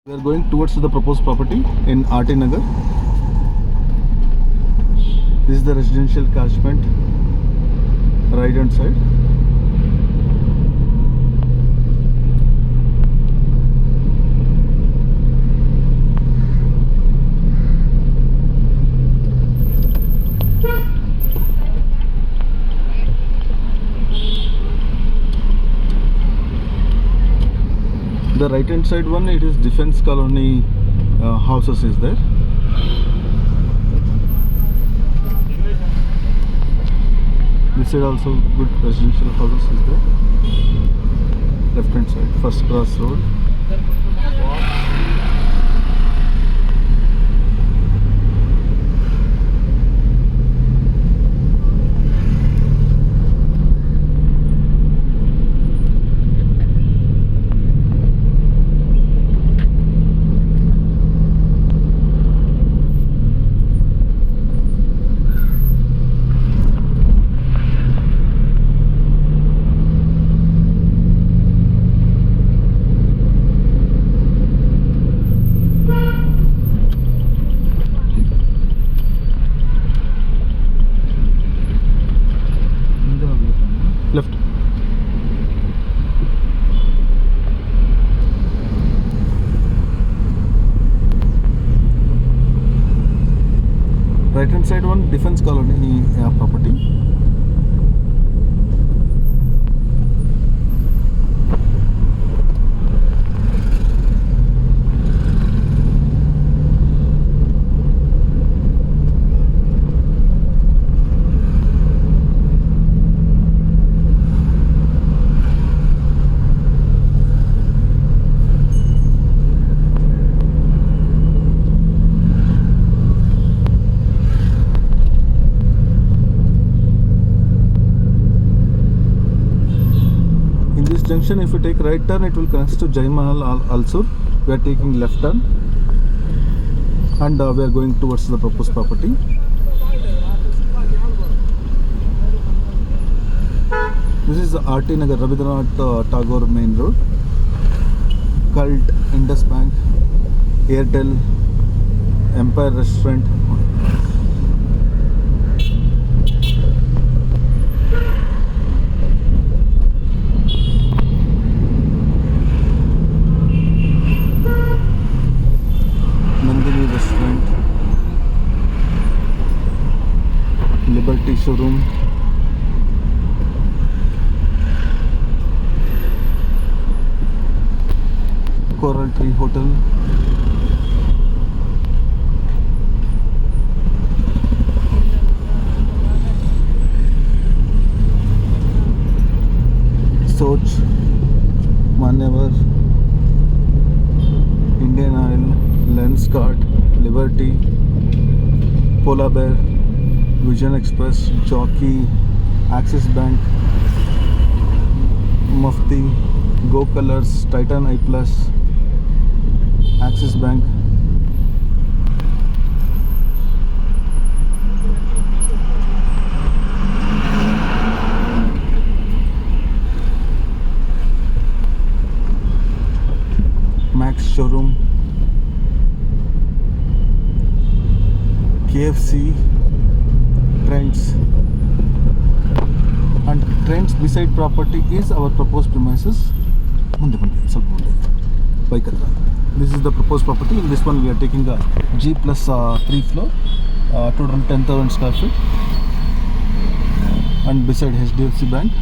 We are going towards the proposed property in RT Nagar. This is the residential catchment, right hand side. The right hand side one, it is Defense Colony houses is there. This side also good residential houses is there. Left hand side, First Cross Road. Left. Right hand side one, Defense Colony property. In this junction, if you take right turn, it will connect to Jai Mahal also. We are taking left turn and we are going towards the proposed property. This is the RT Nagar Rabindranath Tagore main road. Cult, Indus Bank, Airtel, Empire Restaurant. Nandini Restaurant, Liberty Showroom, Coral Tree Hotel, Soch, Manevar, Indian Oil, Lenskart, Liberty, Polar Bear, Vision Express, Jockey, Axis Bank, Mufti, Go Colors, Titan I Plus, Axis Bank. Max Showroom, KFC, Trends, and Trends beside property is our proposed premises. This is the proposed property. In this one we are taking a G plus 3 floor, total 10,000 square feet, and beside HDFC Bank.